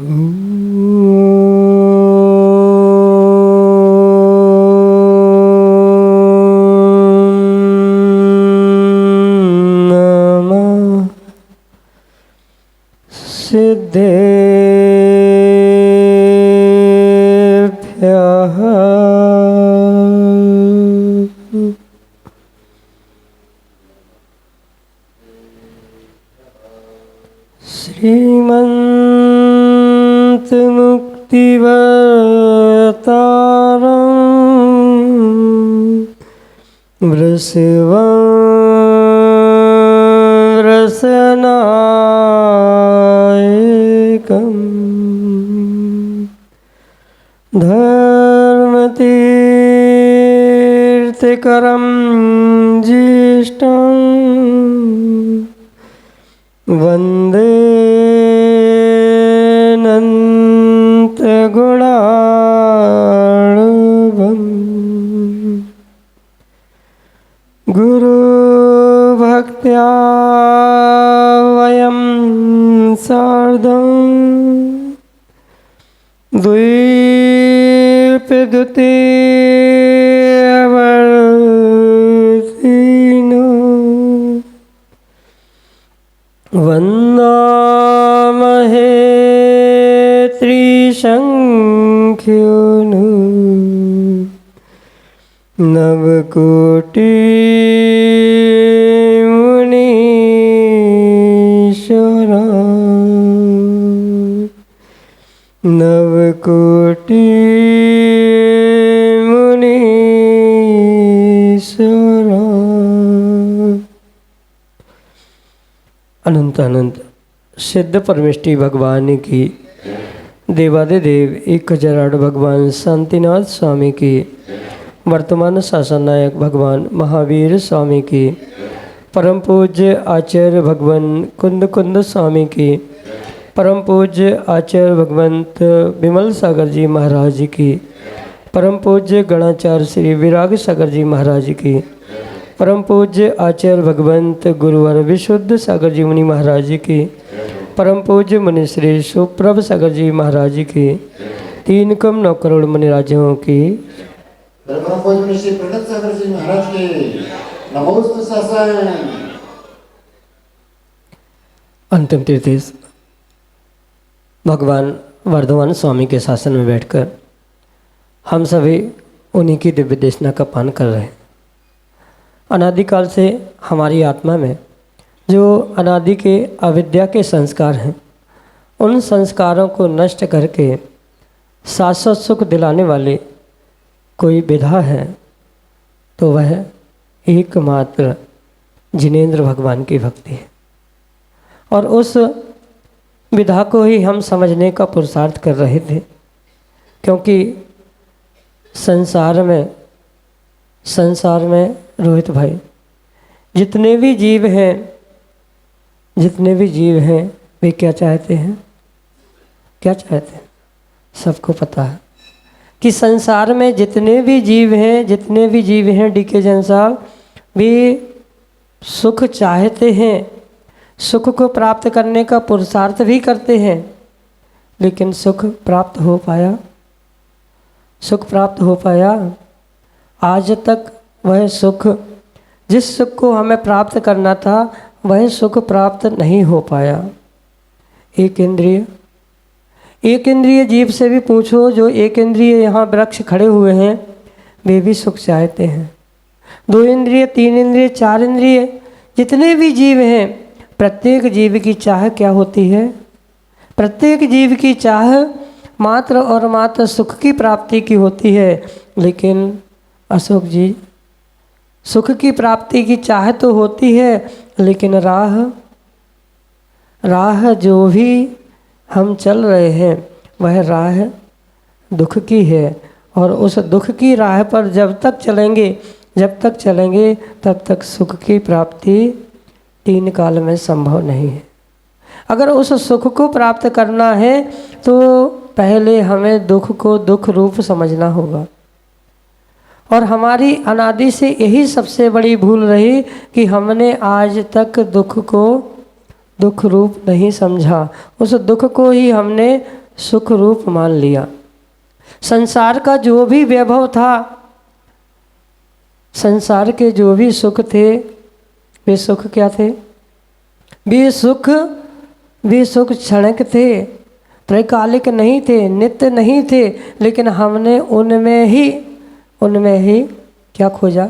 नमः सिद्धेभ्यः श्रीमन्त मुक्तिवर्तारं वृषभवृषनायकं धर्मतीर्थकरं ज्येष्ठं वन्दे अनन्तगुणार्णवम् गुरुभक्त्या वयं सार्धं द्वीपद्युतिवर्तिनो वन्दामहे त्रिशङ्ख्योनु नवकोटिमुनीश्वरा नवकोटिमुनीश्वरा। अनंत अनंत सिद्ध परमेष्टि भगवान की, देवादिदेव 1008 भगवान शांतिनाथ स्वामी की, वर्तमान शासन नायक भगवान महावीर स्वामी की, परम पूज्य आचार्य भगवान कुंद कुंद स्वामी की, परम पूज्य आचार्य भगवंत विमल सागर जी महाराज की, परम पूज्य गणाचार्य श्री विराग सागर जी महाराज की, परम पूज्य आचार्य भगवंत गुरुवर विशुद्ध सागर जी मुनि महाराज की, परम पूज्य मुनि श्री सुप्रभ सागर जी महाराज की, 3 करोड़ मुनि राजों की, परम पूज्य श्री प्रणत सागर जी महाराज के नमोस्तु शासन। अंतिम तीर्थेश भगवान वर्धमान स्वामी के शासन में बैठकर हम सभी उन्हीं की दिव्य देशना का पान कर रहे हैं। अनादिकाल से हमारी आत्मा में जो अनादि के अविद्या के संस्कार हैं, उन संस्कारों को नष्ट करके शाश्वत सुख दिलाने वाले कोई विधा है तो वह एकमात्र जिनेंद्र भगवान की भक्ति है। और उस विधा को ही हम समझने का पुरुषार्थ कर रहे थे, क्योंकि संसार में रोहित भाई जितने भी जीव हैं वे क्या चाहते हैं? सबको पता है कि संसार में जितने भी जीव हैं डीके जैन साहब, वे सुख चाहते हैं, सुख को प्राप्त करने का पुरुषार्थ भी करते हैं, लेकिन सुख प्राप्त हो पाया? आज तक वह सुख, जिस सुख को हमें प्राप्त करना था, वह सुख प्राप्त नहीं हो पाया। एक इंद्रिय जीव से भी पूछो, जो एक इंद्रिय यहाँ वृक्ष खड़े हुए हैं, वे भी सुख चाहते हैं। 2 इंद्रिय, 3 इंद्रिय, 4 इंद्रिय, जितने भी जीव हैं, प्रत्येक जीव की चाह क्या होती है? प्रत्येक जीव की चाह मात्र और मात्र सुख की प्राप्ति की होती है। लेकिन अशोक जी, सुख की प्राप्ति की चाह तो होती है, लेकिन राह जो भी हम चल रहे हैं, वह राह दुख की है। और उस दुख की राह पर जब तक चलेंगे तब तक सुख की प्राप्ति 3 काल में संभव नहीं है। अगर उस सुख को प्राप्त करना है तो पहले हमें दुख को दुख रूप समझना होगा। और हमारी अनादि से यही सबसे बड़ी भूल रही कि हमने आज तक दुख को दुख रूप नहीं समझा, उस दुख को ही हमने सुख रूप मान लिया। संसार का जो भी वैभव था, संसार के जो भी सुख थे, वे सुख क्या थे? वे सुख क्षणिक थे, त्रैकालिक नहीं थे, नित्य नहीं थे। लेकिन हमने उनमें ही क्या खोजा?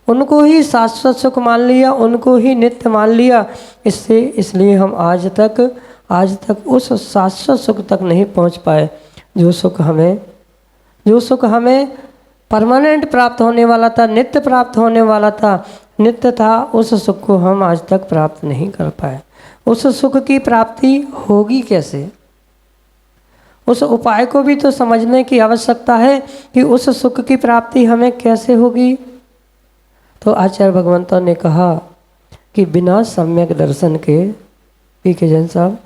उनको ही शाश्वत सुख मान लिया, उनको ही नित्य मान लिया। इसलिए हम आज तक उस शाश्वत सुख तक नहीं पहुंच पाए जो सुख हमें परमानेंट प्राप्त होने वाला था, नित्य प्राप्त होने वाला था, नित्य था। उस सुख को हम आज तक प्राप्त नहीं कर पाए। उस सुख की प्राप्ति होगी कैसे? उस उपाय को भी तो समझने की आवश्यकता है कि उस सुख की प्राप्ति हमें कैसे होगी। तो आचार्य भगवंतों ने कहा कि बिना सम्यक दर्शन के, पीके जैन साहब,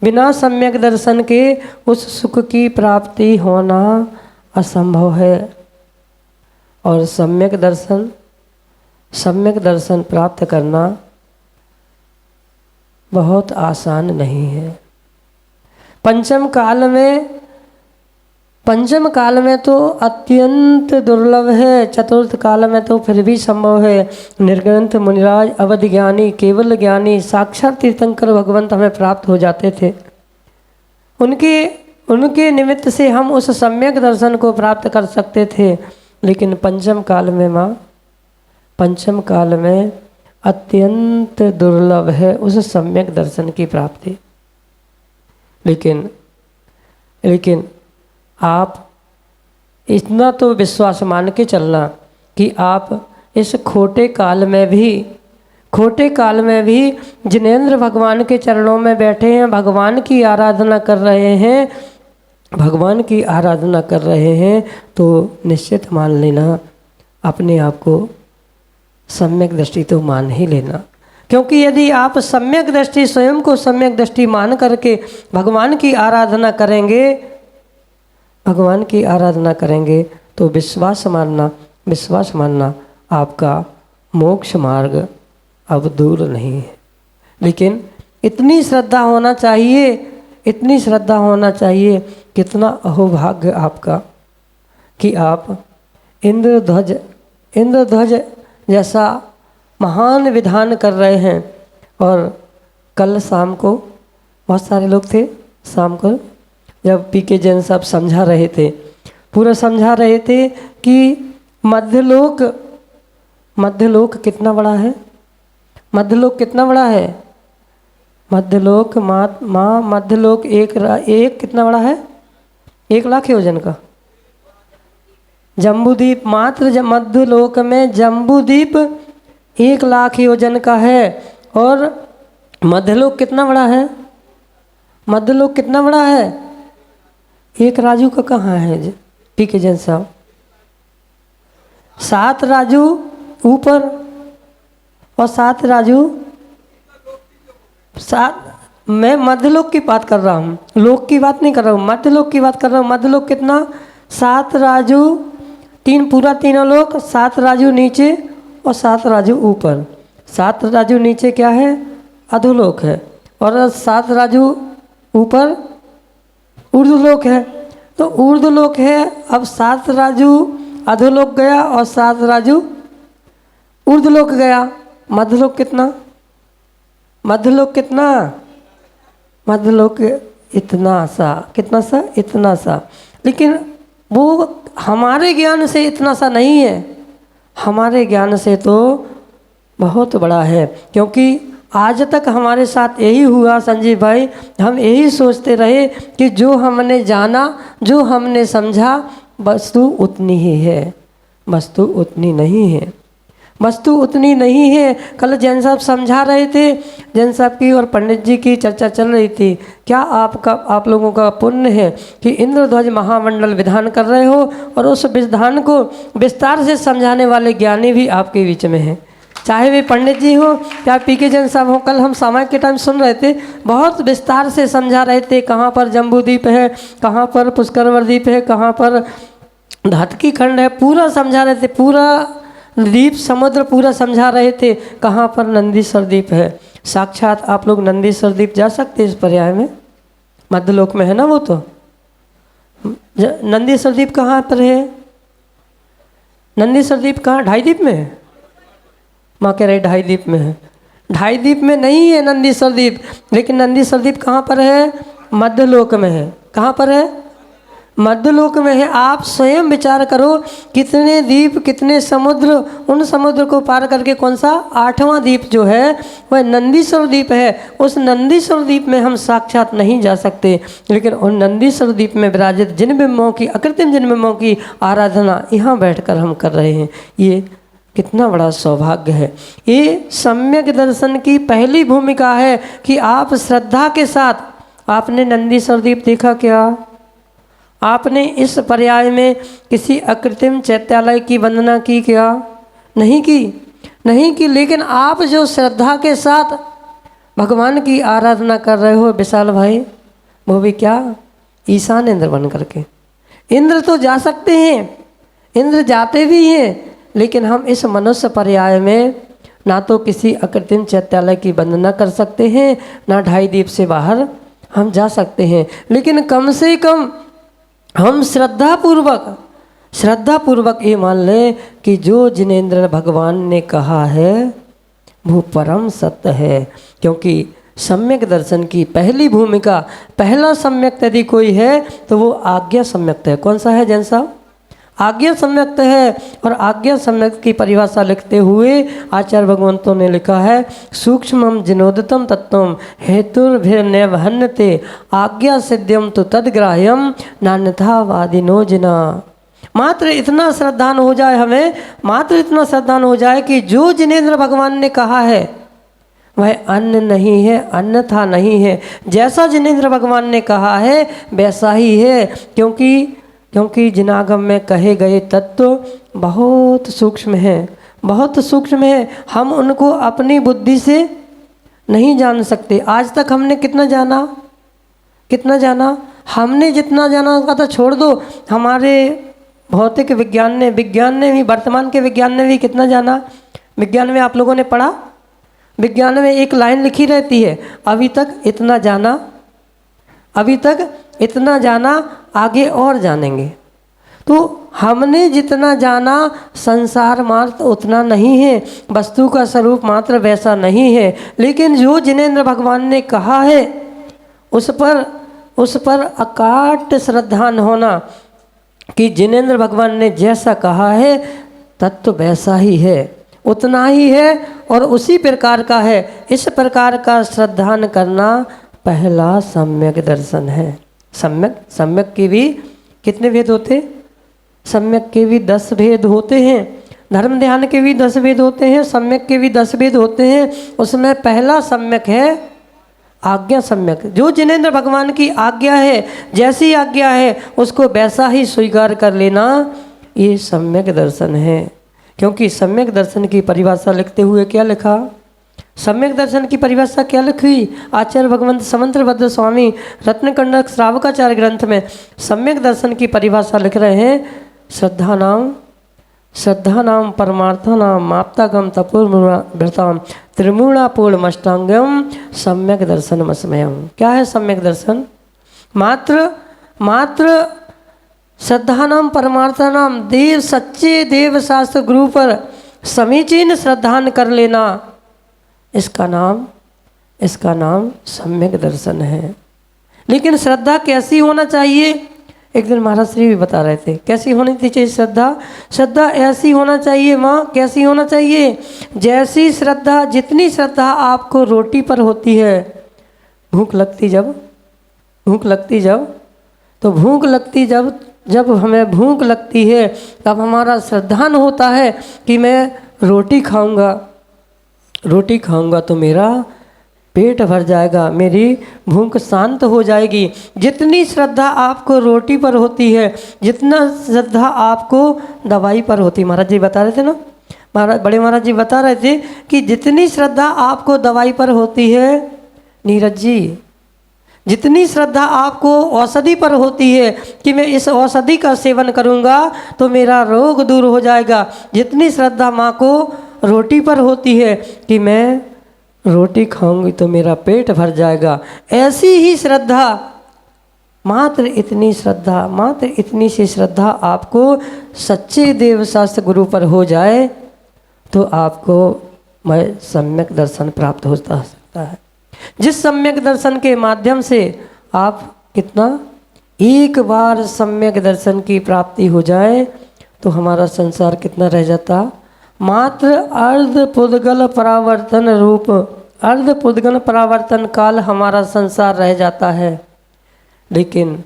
बिना सम्यक दर्शन के उस सुख की प्राप्ति होना असंभव है। और सम्यक दर्शन प्राप्त करना बहुत आसान नहीं है। पंचम काल में तो अत्यंत दुर्लभ है, चतुर्थ काल में तो फिर भी संभव है। निर्ग्रंथ मुनिराज, अवध ज्ञानी, केवल ज्ञानी, साक्षात तीर्थंकर भगवंत हमें प्राप्त हो जाते थे। उनके निमित्त से हम उस सम्यक दर्शन को प्राप्त कर सकते थे। लेकिन पंचम काल में अत्यंत दुर्लभ है उस सम्यक दर्शन की प्राप्ति। लेकिन आप इतना तो विश्वास मान के चलना कि आप इस खोटे काल में भी जिनेंद्र भगवान के चरणों में बैठे हैं, भगवान की आराधना कर रहे हैं, तो निश्चित मान लेना, अपने आप को सम्यक दृष्टि तो मान ही लेना। क्योंकि यदि आप सम्यक दृष्टि, स्वयं को सम्यक दृष्टि मान करके भगवान की आराधना करेंगे तो विश्वास मानना आपका मोक्ष मार्ग अब दूर नहीं है। लेकिन इतनी श्रद्धा होना चाहिए, कितना अहोभाग्य आपका कि आप इंद्रध्वज जैसा महान विधान कर रहे हैं। और कल शाम को बहुत सारे लोग थे, शाम को जब पीके जैन साहब समझा रहे थे कि मध्यलोक कितना बड़ा है। मध्यलोक कितना बड़ा है? 1,00,000 योजन का। जम्बूद्वीप, मात्र मध्यलोक में जम्बूद्वीप 1,00,000 योजन का है। और मध्यलोक कितना बड़ा है? एक राजू का कहाँ है पीके जैन साहब? 7 राजू ऊपर और 7 राजू 7। मैं मध्यलोक की बात कर रहा हूँ, लोक की बात नहीं कर रहा हूँ, मध्यलोक की बात कर रहा हूँ। मध्यलोक कितना? 7 राजू, तीनों लोग, 7 राजू नीचे और 7 राजू ऊपर। 7 राजू नीचे क्या है? अधोलोक है। और 7 राजू ऊपर ऊर्ध्वलोक है। तो ऊर्ध्वलोक है। अब 7 राजू अधोलोक गया और 7 राजू ऊर्ध्वलोक गया। मध्यलोक कितना? मध्यलोक इतना सा। लेकिन वो हमारे ज्ञान से इतना सा नहीं है, हमारे ज्ञान से तो बहुत बड़ा है। क्योंकि आज तक हमारे साथ यही हुआ संजीव भाई, हम यही सोचते रहे कि जो हमने जाना, जो हमने समझा, वस्तु उतनी ही है। वस्तु उतनी नहीं है। कल जैन साहब समझा रहे थे, जैन साहब की और पंडित जी की चर्चा चल रही थी। क्या आप लोगों का पुण्य है कि इंद्रध्वज महामंडल विधान कर रहे हो और उस विधान को विस्तार से समझाने वाले ज्ञानी भी आपके बीच में हैं। चाहे वे पंडित जी हो या पीके जैन साहब हो। कल हम सामायिक के टाइम सुन रहे थे, बहुत विस्तार से समझा रहे थे, कहाँ पर जम्बूद्वीप है, कहाँ पर पुष्करवर द्वीप है, कहाँ पर धातकी खंड है, पूरा समझा रहे थे। पूरा द्वीप समुद्र पूरा समझा रहे थे, कहाँ पर नंदीश्वर द्वीप है। साक्षात आप लोग नंदीश्वर द्वीप जा सकते हैं इस पर्याय में, मध्यलोक में है ना वो तो। नंदीश्वर द्वीप कहाँ पर है? नंदीश्वर द्वीप कहाँ? ढाई द्वीप में है। माँ कह रही ढाई द्वीप में है। ढाई द्वीप में नहीं है नंदीश्वर द्वीप, लेकिन नंदीश्वर द्वीप कहाँ पर है? मध्यलोक में है। कहाँ पर है? मध्यलोक में है। आप स्वयं विचार करो कितने द्वीप, कितने समुद्र, उन समुद्र को पार करके कौन सा 8वां द्वीप जो है वह नंदीश्वर द्वीप है। उस नंदीश्वर द्वीप में हम साक्षात नहीं जा सकते, लेकिन उन नंदीश्वर द्वीप में विराजित जिन बिंबों की, अकृत्रिम जिन बिंबों की आराधना यहाँ बैठकर हम कर रहे हैं, ये कितना बड़ा सौभाग्य है। ये सम्यक दर्शन की पहली भूमिका है कि आप श्रद्धा के साथ, आपने नंदीश्वर द्वीप देखा क्या? आपने इस पर्याय में किसी अकृत्रिम चैत्यालय की वंदना की क्या? नहीं की, नहीं की। लेकिन आप जो श्रद्धा के साथ भगवान की आराधना कर रहे हो विशाल भाई, वो भी क्या? ईशान इंद्र बन करके। इंद्र तो जा सकते हैं, इंद्र जाते भी हैं, लेकिन हम इस मनुष्य पर्याय में ना तो किसी अकृत्रिम चैत्यालय की वंदना कर सकते हैं, ना ढाई द्वीप से बाहर हम जा सकते हैं। लेकिन कम से कम हम श्रद्धा पूर्वक ये मान लें कि जो जिनेंद्र भगवान ने कहा है वो परम सत्य है। क्योंकि सम्यक दर्शन की पहली भूमिका, पहला सम्यक यदि कोई है तो वो आज्ञा सम्यक्त है। कौन सा है जैन साहब? आज्ञा सम्यक्त है। और आज्ञा सम्यक्त की परिभाषा लिखते हुए आचार्य भगवंतों ने लिखा है, सूक्ष्मम जिनोदितम तत्वम हेतुर्भिर्नैवहन्यते आज्ञा सिद्ध्यम तो तद्ग्राह्यम नान्यथा वादिनो जिना। मात्र इतना श्रद्धान हो जाए हमें, मात्र इतना श्रद्धान हो जाए कि जो जिनेंद्र भगवान ने कहा है वह अन्य नहीं है, अन्यथा नहीं है। जैसा जिनेंद्र भगवान ने कहा है वैसा ही है। क्योंकि जिनागम में कहे गए तत्व बहुत सूक्ष्म हैं, बहुत सूक्ष्म है। हम उनको अपनी बुद्धि से नहीं जान सकते। आज तक हमने कितना जाना? कितना जाना? हमने जितना जाना उसका तो छोड़ दो, हमारे भौतिक विज्ञान ने भी, वर्तमान के विज्ञान ने भी कितना जाना? विज्ञान में आप लोगों ने पढ़ा, विज्ञान में एक लाइन लिखी रहती है, अभी तक इतना जाना, अभी तक इतना जाना, आगे और जानेंगे। तो हमने जितना जाना संसार मात्र उतना नहीं है, वस्तु का स्वरूप मात्र वैसा नहीं है। लेकिन जो जिनेंद्र भगवान ने कहा है उस पर अकाट श्रद्धान होना कि जिनेंद्र भगवान ने जैसा कहा है तत्व वैसा ही है, उतना ही है और उसी प्रकार का है। इस प्रकार का श्रद्धान करना पहला सम्यक दर्शन है। सम्यक के भी कितने भेद होते? सम्यक के भी 10 भेद होते हैं। धर्म ध्यान के भी 10 भेद होते हैं, सम्यक के भी 10 भेद होते हैं। उसमें पहला सम्यक है आज्ञा सम्यक। जो जिनेंद्र भगवान की आज्ञा है, जैसी आज्ञा है उसको वैसा ही स्वीकार कर लेना, ये सम्यक दर्शन है। क्योंकि सम्यक दर्शन की परिभाषा लिखते हुए क्या लिखा? सम्यक दर्शन की परिभाषा क्या लिखी? आचार्य भगवंत समंत्रभद्र स्वामी रत्नकंडक श्रावकाचार्य ग्रंथ में सम्यक दर्शन की परिभाषा लिख रहे हैं, श्रद्धा नाम परमार्था नाम माप्तागम तपोर्मृताम त्रिमूणापूर्णमष्टांगम सम्यक दर्शन अस्मयम। क्या है सम्यक दर्शन? मात्र श्रद्धा नाम परमार्था नाम देव, सच्चे देव शास्त्र गुरु पर समीचीन श्रद्धान कर लेना, इसका नाम सम्यक दर्शन है। लेकिन श्रद्धा कैसी होना चाहिए? एक दिन महाराज श्री भी बता रहे थे कैसी होनी चाहिए श्रद्धा ऐसी होना चाहिए। माँ कैसी होना चाहिए? जैसी श्रद्धा, जितनी श्रद्धा आपको रोटी पर होती है, भूख लगती जब हमें भूख लगती है तब हमारा श्रद्धान होता है कि मैं रोटी खाऊंगा तो मेरा पेट भर जाएगा, मेरी भूख शांत हो जाएगी। जितनी श्रद्धा आपको रोटी पर होती है, जितना श्रद्धा आपको दवाई पर होती है। महाराज जी बता रहे थे ना, बड़े महाराज जी बता रहे थे कि जितनी श्रद्धा आपको दवाई पर होती है, नीरज जी, जितनी श्रद्धा आपको औषधि पर होती है कि मैं इस औषधि का सेवन करूंगा तो मेरा रोग दूर हो जाएगा, जितनी श्रद्धा माँ को रोटी पर होती है कि मैं रोटी खाऊंगी तो मेरा पेट भर जाएगा, ऐसी ही श्रद्धा मात्र इतनी श्रद्धा, मात्र इतनी सी श्रद्धा आपको सच्चे देव शास्त्र गुरु पर हो जाए तो आपको मैं सम्यक दर्शन प्राप्त हो सकता है। जिस सम्यक दर्शन के माध्यम से आप कितना, एक बार सम्यक दर्शन की प्राप्ति हो जाए तो हमारा संसार कितना रह जाता, मात्र अर्ध पुद्गल परावर्तन रूप, अर्ध पुद्गल परावर्तन काल हमारा संसार रह जाता है। लेकिन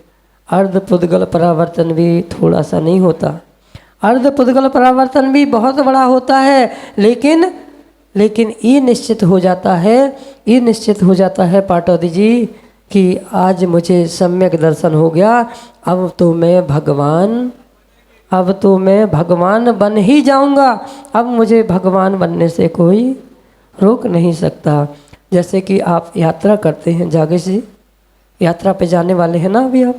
अर्ध पुद्गल परावर्तन भी थोड़ा सा नहीं होता, अर्ध पुद्गल परावर्तन भी बहुत बड़ा होता है। लेकिन ये निश्चित हो जाता है, ये निश्चित हो जाता है पाटौदी जी कि आज मुझे सम्यक दर्शन हो गया, अब तो मैं भगवान बन ही जाऊंगा, अब मुझे भगवान बनने से कोई रोक नहीं सकता। जैसे कि आप यात्रा करते हैं, जागेश जी यात्रा पे जाने वाले हैं ना अभी आप,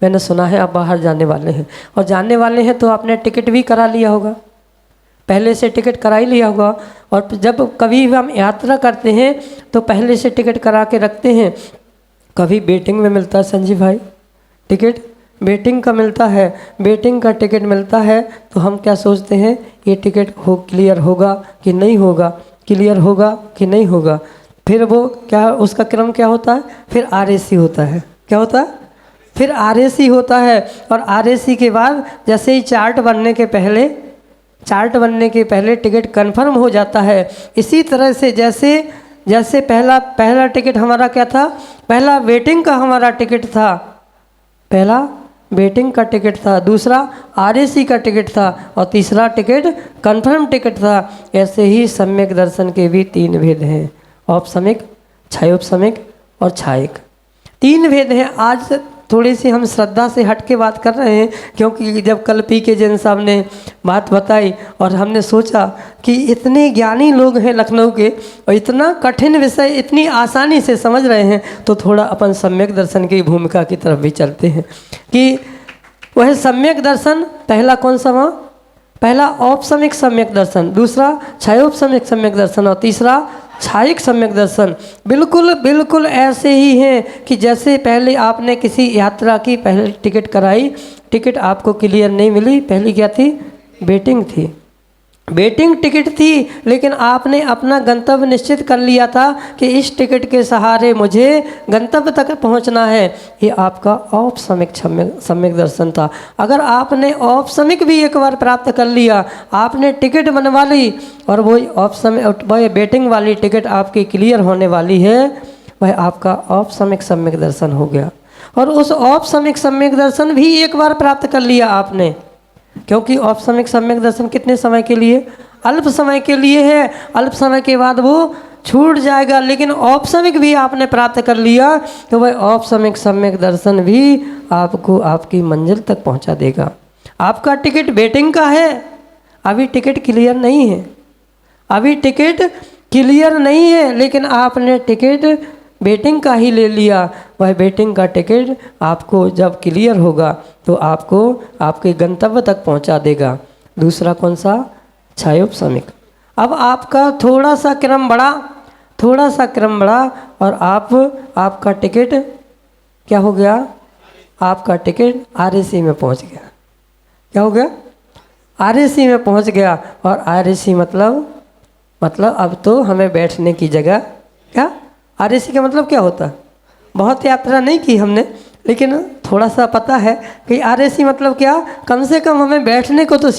मैंने सुना है आप बाहर जाने वाले हैं, और जाने वाले हैं तो आपने टिकट भी करा लिया होगा, पहले से टिकट करा ही लिया होगा। और जब कभी हम यात्रा करते हैं तो पहले से टिकट करा के रखते हैं। कभी वेटिंग में मिलता है संजीव भाई टिकट, वेटिंग का मिलता है, वेटिंग का टिकट मिलता है तो हम क्या सोचते हैं, ये टिकट क्लियर होगा कि नहीं होगा, क्लियर होगा कि नहीं होगा। फिर वो क्या, उसका क्रम क्या होता है, फिर RAC होता है, क्या होता है, फिर RAC होता है। और RAC के बाद जैसे ही चार्ट बनने के पहले टिकट कंफर्म हो जाता है। इसी तरह से जैसे पहला टिकट हमारा क्या था, पहला वेटिंग का हमारा टिकट था, पहला वेटिंग का टिकट था, दूसरा RAC का टिकट था और तीसरा टिकट कंफर्म टिकट था। ऐसे ही सम्यक दर्शन के भी 3 भेद हैं, औपसमिक, छायोपसमिक और छायिक, 3 भेद हैं। आज थोड़ी सी हम श्रद्धा से हट के बात कर रहे हैं, क्योंकि जब कल PK जैन साहब ने बात बताई और हमने सोचा कि इतने ज्ञानी लोग हैं लखनऊ के और इतना कठिन विषय इतनी आसानी से समझ रहे हैं, तो थोड़ा अपन सम्यक दर्शन की भूमिका की तरफ भी चलते हैं कि वह सम्यक दर्शन पहला कौन सा वहाँ, पहला औपसमिक सम्यक दर्शन, दूसरा छायोपसमिक सम्यक दर्शन और तीसरा छायिक सम्यक दर्शन। बिल्कुल ऐसे ही हैं कि जैसे पहले आपने किसी यात्रा की पहले टिकट कराई, टिकट आपको क्लियर नहीं मिली, पहली क्या थी, वेटिंग थी, वेटिंग टिकट थी, लेकिन आपने अपना गंतव्य निश्चित कर लिया था कि इस टिकट के सहारे मुझे गंतव्य तक पहुंचना है। ये आपका औपसमिक सम्यक दर्शन था। अगर आपने औपसमिक भी एक बार प्राप्त कर लिया, आपने टिकट बनवा ली और वही वेटिंग वाली टिकट आपकी क्लियर होने वाली है, वह आपका औपसमिक सम्यक दर्शन हो गया। और उस औपसमिक सम्यक दर्शन भी एक बार प्राप्त कर लिया आपने, क्योंकि औपसमिक सम्यक दर्शन कितने समय के लिए, अल्प समय के लिए है, अल्प समय के बाद वो छूट जाएगा। लेकिन औपसमिक भी आपने प्राप्त कर लिया तो वह औपसमिक सम्यक दर्शन भी आपको आपकी मंजिल तक पहुंचा देगा। आपका टिकट वेटिंग का है, अभी टिकट क्लियर नहीं है, अभी टिकट क्लियर नहीं है, लेकिन आपने टिकट वेटिंग का ही ले लिया। वह वेटिंग का टिकट आपको जब क्लियर होगा तो आपको आपके गंतव्य तक पहुंचा देगा। दूसरा कौन सा, छायोपसमिक। अब आपका थोड़ा सा क्रम बढ़ा और आपका टिकट क्या हो गया, आपका टिकट RAC में पहुंच गया। क्या हो गया, RAC में पहुंच गया। और RAC मतलब अब तो हमें बैठने की जगह, क्या RAC का मतलब क्या होता है, बहुत यात्रा नहीं की हमने, लेकिन थोड़ा सा पता है कि RAC मतलब क्या, कम से कम हमें बैठने को तो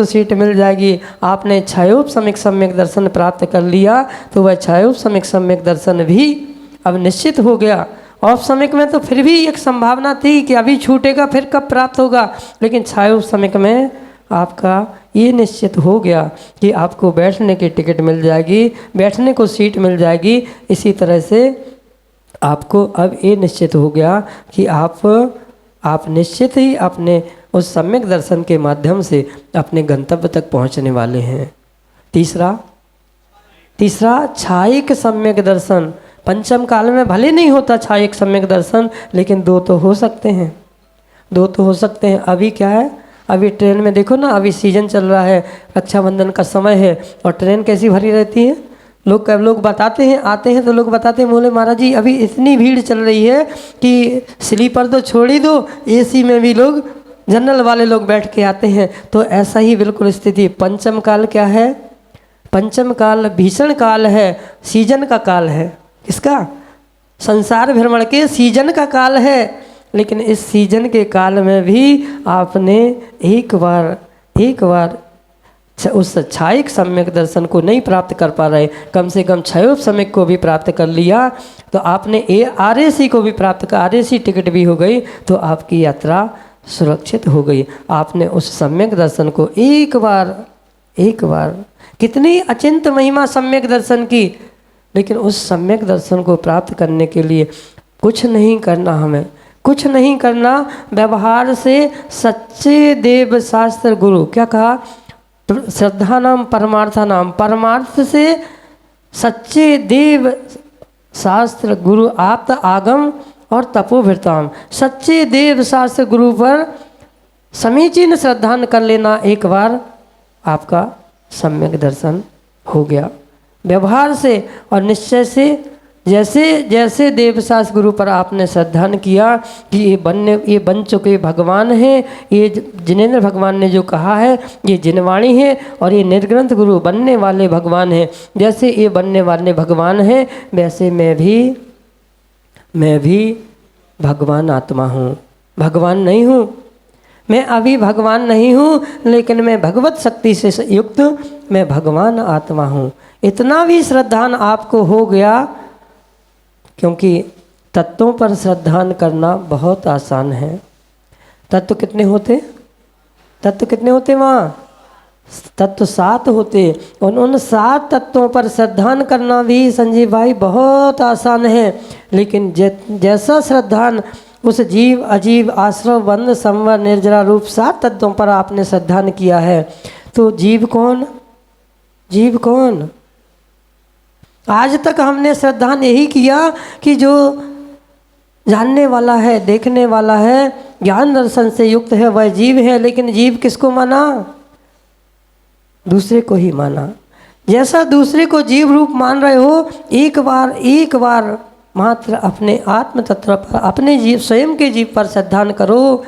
सीट मिल जाएगी। आपने छायोपसमिक सम्यक दर्शन प्राप्त कर लिया तो वह छायोपसमिक सम्यक दर्शन भी अब निश्चित हो गया। औपसमिक में तो फिर भी एक संभावना थी कि अभी छूटेगा, फिर कब प्राप्त होगा, लेकिन छायोपसमिक में आपका ये निश्चित हो गया कि आपको बैठने की टिकट मिल जाएगी, बैठने को सीट मिल जाएगी। इसी तरह से आपको अब ये निश्चित हो गया कि आप निश्चित ही अपने उस सम्यक दर्शन के माध्यम से अपने गंतव्य तक पहुंचने वाले हैं। तीसरा छायिक सम्यक दर्शन। पंचम काल में भले नहीं होता छायिक सम्यक दर्शन, लेकिन 2 तो हो सकते हैं। अभी क्या है, अभी ट्रेन में देखो ना, अभी सीजन चल रहा है, रक्षाबंधन का समय है और ट्रेन कैसी भरी रहती है, लोग बताते हैं, आते हैं तो लोग बताते हैं, बोले महाराज जी अभी इतनी भीड़ चल रही है कि स्लीपर तो छोड़ ही दो, एसी में भी लोग, जनरल वाले लोग बैठ के आते हैं। तो ऐसा ही बिल्कुल स्थिति। पंचम काल क्या है? पंचम काल भीषण काल है, सीजन का काल है। किसका? संसार भ्रमण के सीजन का काल है। लेकिन इस सीजन के काल में भी आपने एक बार उस छायिक सम्यक दर्शन को नहीं प्राप्त कर पा रहे, कम से कम क्षयोप सम्यक को भी प्राप्त कर लिया तो आपने RAC को भी प्राप्त कर, RAC टिकट भी हो गई तो आपकी यात्रा सुरक्षित हो गई। आपने उस सम्यक दर्शन को एक बार कितनी अचिंत महिमा सम्यक दर्शन की। लेकिन उस सम्यक दर्शन को प्राप्त करने के लिए कुछ नहीं करना, हमें कुछ नहीं करना, व्यवहार से सच्चे देव शास्त्र गुरु, क्या कहा? श्रद्धा नाम परमार्था नाम, परमार्थ से सच्चे देव शास्त्र गुरु आप्त आगम और तपोभृताम, सच्चे देव शास्त्र गुरु पर समीचीन श्रद्धान कर लेना, एक बार आपका सम्यक दर्शन हो गया। व्यवहार से और निश्चय से, जैसे जैसे देवशास्त्र गुरु पर आपने श्रद्धान किया कि ये बन चुके भगवान हैं, ये जिनेंद्र भगवान ने जो कहा है ये जिनवाणी है और ये निर्ग्रंथ गुरु बनने वाले भगवान हैं, जैसे ये बनने वाले भगवान हैं वैसे मैं भी भगवान आत्मा हूँ, भगवान नहीं हूँ। मैं अभी भगवान नहीं हूँ लेकिन मैं भगवत शक्ति से युक्त मैं भगवान आत्मा हूँ। इतना भी श्रद्धान आपको हो गया, क्योंकि तत्वों पर श्रद्धान करना बहुत आसान है। तत्व कितने होते? वहाँ तत्व 7 होते, और उन 7 तत्वों पर श्रद्धान करना भी संजीव भाई बहुत आसान है। लेकिन जैसा श्रद्धान उस जीव अजीव आश्रव बंद संवर निर्जरा रूप 7 तत्वों पर आपने श्रद्धान किया है, तो जीव कौन? आज तक हमने श्रद्धान यही किया कि जो जानने वाला है, देखने वाला है, ज्ञान दर्शन से युक्त है वह जीव है। लेकिन जीव किसको माना? दूसरे को ही माना। जैसा दूसरे को जीव रूप मान रहे हो, एक बार मात्र अपने आत्म तत्व पर, अपने जीव स्वयं के जीव पर श्रद्धान करो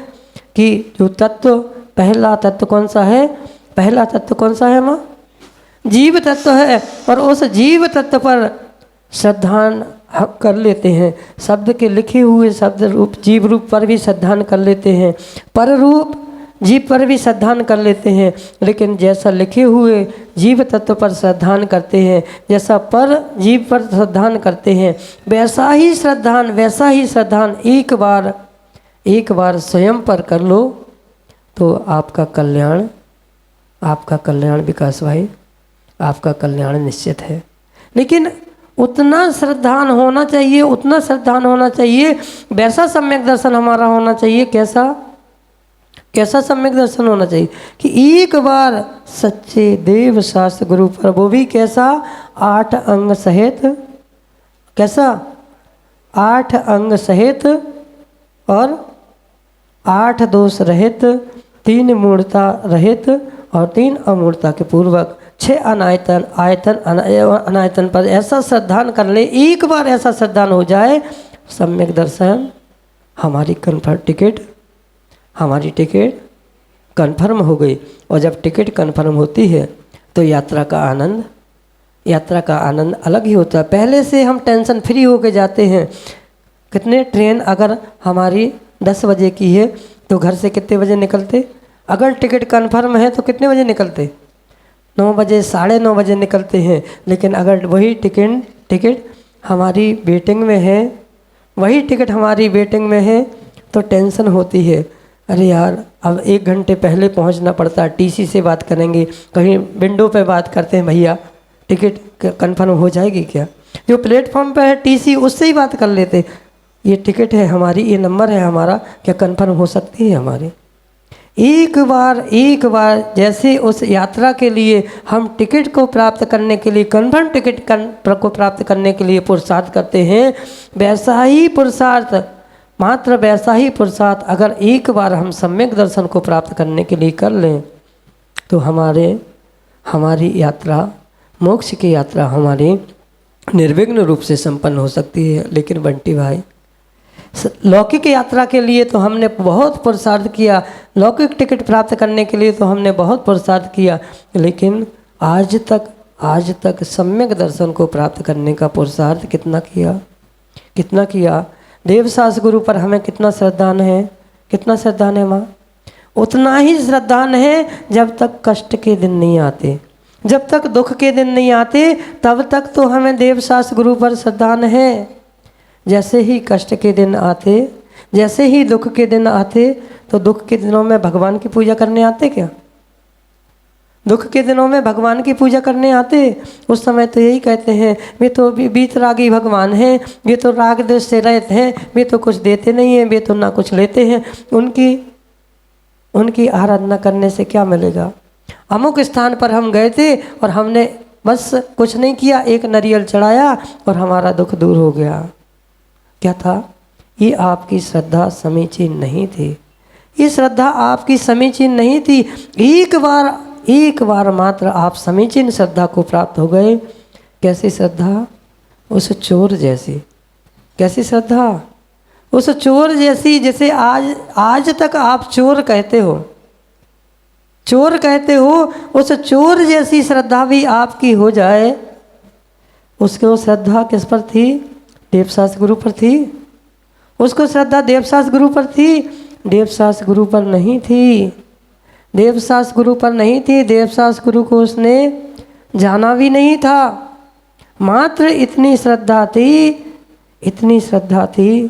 कि जो तत्व, पहला तत्व कौन सा है? पहला तत्व कौन सा है माँ? जीव तत्व है। और उस जीव तत्व पर श्रद्धान कर लेते हैं। शब्द के लिखे हुए शब्द रूप जीव रूप पर भी श्रद्धान कर लेते हैं, पर रूप जीव पर भी श्रद्धान कर लेते हैं। लेकिन जैसा लिखे हुए जीव तत्व पर श्रद्धान करते हैं, जैसा पर जीव पर श्रद्धान करते हैं, वैसा ही श्रद्धान एक बार स्वयं पर कर लो तो आपका कल्याण विकास भाई, आपका कल्याण निश्चित है। लेकिन उतना श्रद्धान होना चाहिए, वैसा सम्यक दर्शन हमारा होना चाहिए। कैसा सम्यक दर्शन होना चाहिए कि एक बार सच्चे देव शास्त्र गुरु पर, वो भी कैसा? 8 अंग सहित। कैसा? 8 अंग सहित और 8 दोष रहित, 3 मूर्ता रहित और 3 अमूर्ता के पूर्वक 6 अनायतन पर ऐसा श्रद्धान कर ले। एक बार ऐसा श्रद्धान हो जाए, सम्यक दर्शन हमारी कन्फर्म हो गई। और जब टिकट कन्फर्म होती है तो यात्रा का आनंद अलग ही होता है। पहले से हम टेंशन फ्री होके जाते हैं। कितने ट्रेन अगर हमारी 10 बजे की है तो घर से कितने बजे निकलते? अगर टिकट कन्फर्म है तो कितने बजे निकलते? 9 बजे, 9:30 बजे निकलते हैं। लेकिन अगर वही टिकट हमारी वेटिंग में है तो टेंशन होती है। अरे यार, अब 1 घंटे पहले पहुंचना पड़ता है, TC से बात करेंगे, कहीं विंडो पे बात करते हैं, भैया टिकट कन्फर्म हो जाएगी क्या? जो प्लेटफॉर्म पे है TC, उससे ही बात कर लेते, ये टिकट है हमारी, ये नंबर है हमारा, क्या कन्फर्म हो सकती है हमारी? एक बार जैसे उस यात्रा के लिए हम टिकट को प्राप्त करने के लिए, कन्फर्म टिकट को प्राप्त करने के लिए पुरुषार्थ करते हैं, वैसा ही पुरुषार्थ अगर एक बार हम सम्यक दर्शन को प्राप्त करने के लिए कर लें तो हमारी यात्रा मोक्ष की यात्रा हमारी निर्विघ्न रूप से संपन्न हो सकती है। लेकिन बंटी भाई, लौकिक यात्रा के लिए तो हमने बहुत पुरुषार्थ किया, लौकिक टिकट प्राप्त करने के लिए तो हमने बहुत पुरुषार्थ किया, लेकिन आज तक सम्यक दर्शन को प्राप्त करने का पुरुषार्थ कितना किया? देवसास गुरु पर हमें कितना श्रद्धान है माँ? उतना ही श्रद्धान है जब तक कष्ट के दिन नहीं आते, जब तक दुख के दिन नहीं आते तब तक तो हमें देवसास गुरु पर श्रद्धान है। जैसे ही कष्ट के दिन आते, जैसे ही दुख के दिन आते, तो दुख के दिनों में भगवान की पूजा करने आते क्या? दुख के दिनों में भगवान की पूजा करने आते? उस समय तो यही कहते हैं, वे तो बीतरागी भगवान हैं, वे तो राग देश से रहित हैं, वे तो कुछ देते नहीं हैं, वे तो ना कुछ लेते हैं, उनकी आराधना करने से क्या मिलेगा? अमुक स्थान पर हम गए थे और हमने बस कुछ नहीं किया, एक नारियल चढ़ाया और हमारा दुख दूर हो गया। क्या था? ये आपकी श्रद्धा समीचीन नहीं थी, ये श्रद्धा आपकी समीचीन नहीं थी। एक बार मात्र आप समीचीन श्रद्धा को प्राप्त हो गए। कैसी श्रद्धा? उस चोर जैसी। कैसी श्रद्धा? उस चोर जैसी, जैसे आज तक आप चोर कहते हो, उस चोर जैसी श्रद्धा भी आपकी हो जाए। उसको श्रद्धा किस पर थी? देवसास गुरु पर थी। उसको श्रद्धा देवसास गुरु पर थी, देवसास गुरु पर नहीं थी। देवसास गुरु पर नहीं थी, देवसास गुरु को उसने जाना भी नहीं था। मात्र इतनी श्रद्धा थी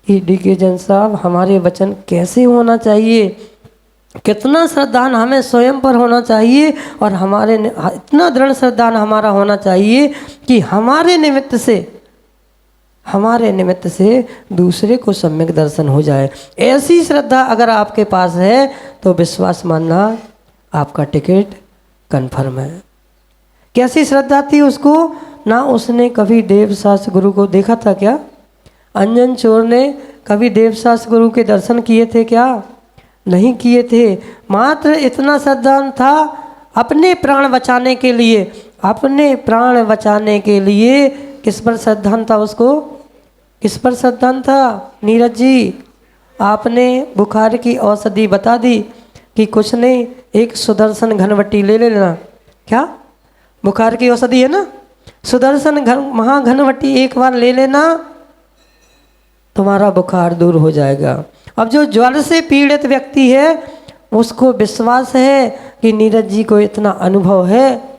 कि डी.के. जैन साहब, हमारे वचन कैसे होना चाहिए, कितना श्रद्धान हमें स्वयं पर होना चाहिए, और इतना दृढ़ श्रद्धान हमारा होना चाहिए कि हमारे निमित्त से दूसरे को सम्यक दर्शन हो जाए। ऐसी श्रद्धा अगर आपके पास है तो विश्वास मानना, आपका टिकट कन्फर्म है। कैसी श्रद्धा थी उसको? ना उसने कभी देवसास गुरु को देखा था क्या? अंजन चोर ने कभी देवसास गुरु के दर्शन किए थे क्या? नहीं किए थे। मात्र इतना श्रद्धान था, अपने प्राण बचाने के लिए किस पर श्रद्धान था उसको? किस पर श्रद्धान था? नीरज जी, आपने बुखार की औषधि बता दी कि कुछ नहीं, एक सुदर्शन घनवटी ले लेना। क्या? बुखार की औषधि है ना, सुदर्शन महाघनवटी एक बार ले लेना, तुम्हारा बुखार दूर हो जाएगा। अब जो ज्वर से पीड़ित व्यक्ति है उसको विश्वास है कि नीरज जी को इतना अनुभव है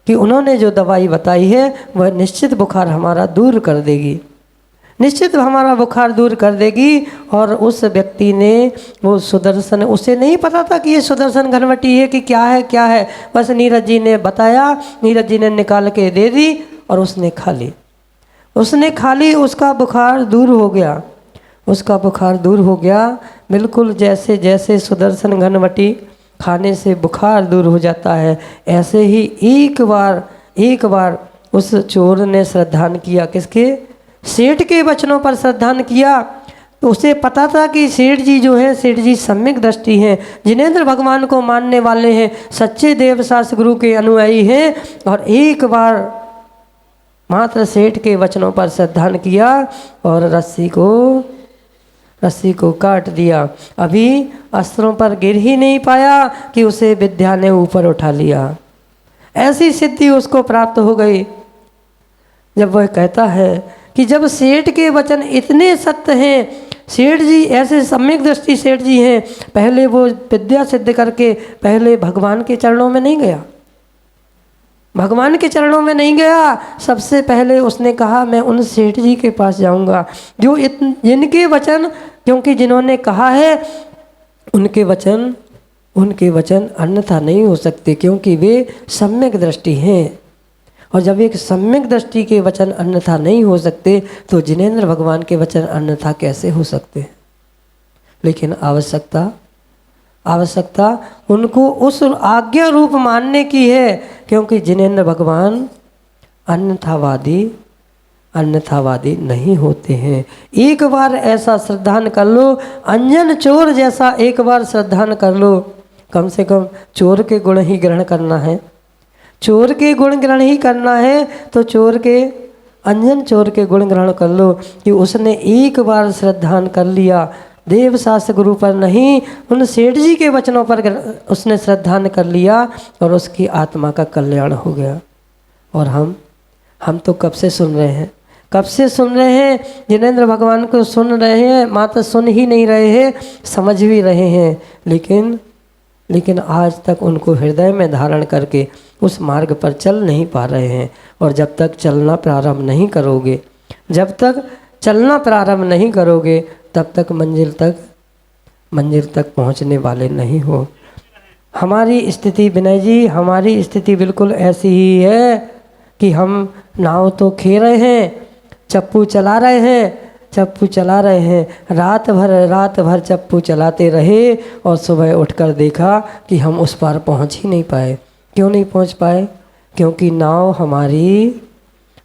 कि उन्होंने जो दवाई बताई है वह निश्चित बुखार हमारा दूर कर देगी, निश्चित हमारा बुखार दूर कर देगी। और उस व्यक्ति ने वो सुदर्शन, उसे नहीं पता था कि ये सुदर्शन घनवटी है कि क्या है, बस नीरज जी ने बताया, नीरज जी ने निकाल के दे दी और उसने खा ली। उसका बुखार दूर हो गया। बिल्कुल जैसे सुदर्शन घनवटी खाने से बुखार दूर हो जाता है, ऐसे ही एक बार उस चोर ने श्रद्धान किया। किसके? सेठ के वचनों पर श्रद्धान किया। तो उसे पता था कि सेठ जी सम्यक दृष्टि हैं, जिनेंद्र भगवान को मानने वाले हैं, सच्चे देवसास गुरु के अनुयायी हैं। और एक बार मात्र सेठ के वचनों पर श्रद्धान किया और रस्सी को काट दिया। अभी अस्त्रों पर गिर ही नहीं पाया कि उसे विद्या ने ऊपर उठा लिया। ऐसी सिद्धि उसको प्राप्त हो गई। जब वह कहता है कि जब सेठ के वचन इतने सत्य हैं, सेठ जी ऐसे सम्यक दृष्टि सेठ जी हैं, पहले वो विद्या सिद्ध करके पहले भगवान के चरणों में नहीं गया, सबसे पहले उसने कहा मैं उन सेठ जी के पास जाऊंगा जो जिनके वचन, क्योंकि जिन्होंने कहा है उनके वचन अन्यथा नहीं हो सकते, क्योंकि वे सम्यक दृष्टि हैं। और जब एक सम्यक दृष्टि के वचन अन्यथा नहीं हो सकते तो जिनेंद्र भगवान के वचन अन्यथा कैसे हो सकते हैं? लेकिन आवश्यकता उनको उस आज्ञा रूप मानने की है, क्योंकि जिनेंद्र भगवान अन्यथावादी नहीं होते हैं। एक बार ऐसा श्रद्धान कर लो, अंजन चोर जैसा एक बार श्रद्धान कर लो। कम से कम चोर के गुण ही ग्रहण करना है, चोर के गुण ग्रहण ही करना है तो चोर के अंजन चोर के गुण ग्रहण कर लो कि उसने एक बार श्रद्धान कर लिया, देव शास्त्र गुरु पर नहीं, उन सेठ जी के वचनों पर उसने श्रद्धान कर लिया और उसकी आत्मा का कल्याण हो गया। और हम तो कब से सुन रहे हैं, कब से सुन रहे हैं, जिनेंद्र भगवान को सुन रहे हैं, मात्र सुन ही नहीं रहे हैं, समझ भी रहे हैं, लेकिन आज तक उनको हृदय में धारण करके उस मार्ग पर चल नहीं पा रहे हैं। और जब तक चलना प्रारंभ नहीं करोगे, जब तक चलना प्रारंभ नहीं करोगे, तब तक मंजिल तक पहुंचने वाले नहीं हो। हमारी स्थिति विनय जी, हमारी स्थिति बिल्कुल ऐसी ही है कि हम नाव तो खे रहे हैं, चप्पू चला रहे हैं, रात भर चप्पू चलाते रहे और सुबह उठकर देखा कि हम उस पार पहुंच ही नहीं पाए। क्यों नहीं पहुंच पाए? क्योंकि नाव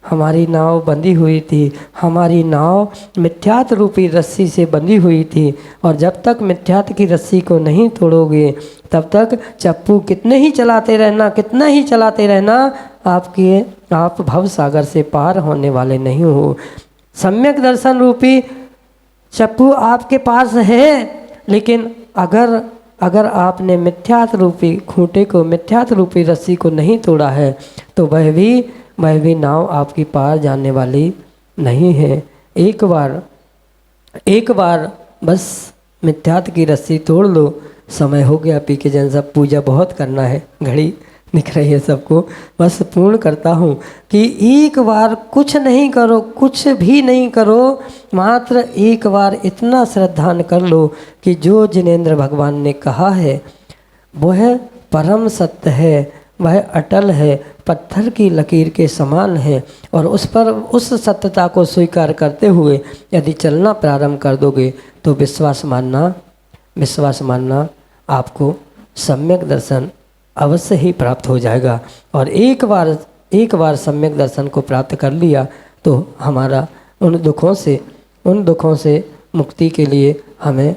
हमारी नाव बंधी हुई थी, हमारी नाव मिथ्यात रूपी रस्सी से बंधी हुई थी। और जब तक मिथ्यात की रस्सी को नहीं तोड़ोगे, तब तक चप्पू कितना ही चलाते रहना, आप भव सागर से पार होने वाले नहीं हो। सम्यक दर्शन रूपी चप्पू आपके पास है, लेकिन अगर आपने मिथ्यात रूपी खूंटे को, मिथ्यात रूपी रस्सी को नहीं तोड़ा है, तो वह भी नाव आपकी पार जाने वाली नहीं है। एक बार बस मिथ्यात की रस्सी तोड़ लो, समय हो गया। पी के जन सब पूजा बहुत करना है, घड़ी दिख रही है सबको, बस पूर्ण करता हूँ कि एक बार कुछ नहीं करो, कुछ भी नहीं करो, मात्र एक बार इतना श्रद्धान कर लो कि जो जिनेंद्र भगवान ने कहा है वह परम सत्य है, वह अटल है, पत्थर की लकीर के समान है। और उस सत्यता को स्वीकार करते हुए यदि चलना प्रारंभ कर दोगे तो विश्वास मानना आपको सम्यक दर्शन अवश्य ही प्राप्त हो जाएगा। और एक बार सम्यक दर्शन को प्राप्त कर लिया तो हमारा उन दुखों से मुक्ति के लिए हमें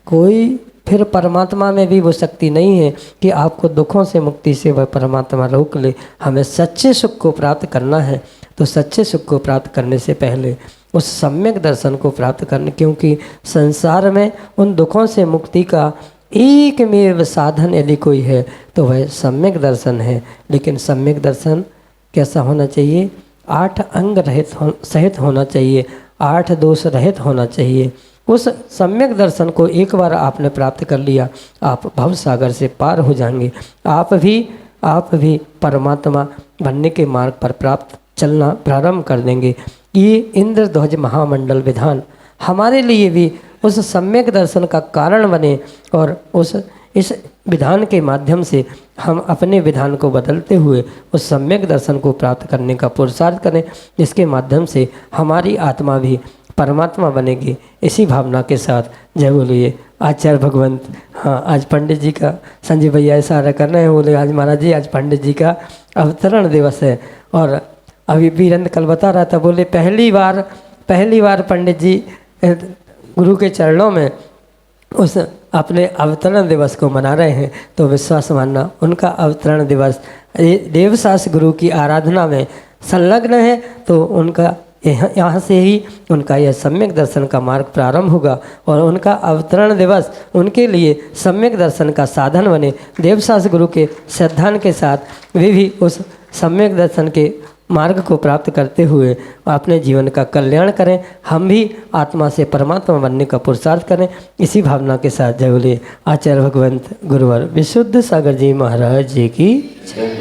कोई फिर परमात्मा में भी वो शक्ति नहीं है कि आपको दुखों से मुक्ति से वह परमात्मा रोक ले। हमें सच्चे सुख को प्राप्त करना है, तो सच्चे सुख को प्राप्त करने से पहले उस सम्यक दर्शन को प्राप्त करने, क्योंकि संसार में उन दुखों से मुक्ति का एकमेव साधन यदि कोई है तो वह सम्यक दर्शन है। लेकिन सम्यक दर्शन कैसा होना चाहिए? 8 अंग सहित होना चाहिए, 8 दोष रहित होना चाहिए। उस सम्यक दर्शन को एक बार आपने प्राप्त कर लिया, आप भव सागर से पार हो जाएंगे। आप भी परमात्मा बनने के मार्ग पर चलना प्रारंभ कर देंगे। ये इंद्रध्वज महामंडल विधान हमारे लिए भी उस सम्यक दर्शन का कारण बने और इस विधान के माध्यम से हम अपने विधान को बदलते हुए उस सम्यक दर्शन को प्राप्त करने का पुरुषार्थ करें, जिसके माध्यम से हमारी आत्मा भी परमात्मा बनेगी। इसी भावना के साथ जय बोलिए आचार्य भगवंत। हाँ, आज पंडित जी का, संजय भैया इशारा कर रहे हैं, बोले आज महाराज जी आज पंडित जी का अवतरण दिवस है। और अभी वीरेंद्र कल बता रहा था, बोले पहली बार पंडित जी गुरु के चरणों में उस अपने अवतरण दिवस को मना रहे हैं। तो विश्वास मानना उनका अवतरण दिवस देवशास्त्र गुरु की आराधना में संलग्न है, तो उनका यहाँ से ही उनका यह सम्यक दर्शन का मार्ग प्रारंभ होगा और उनका अवतरण दिवस उनके लिए सम्यक दर्शन का साधन बने। देवशास्त्र गुरु के श्रद्धान के साथ वे भी उस सम्यक दर्शन के मार्ग को प्राप्त करते हुए अपने जीवन का कल्याण करें। हम भी आत्मा से परमात्मा बनने का पुरुषार्थ करें। इसी भावना के साथ जय बोलिए आचार्य भगवंत गुरुवर विशुद्ध सागर जी महाराज जी की जय।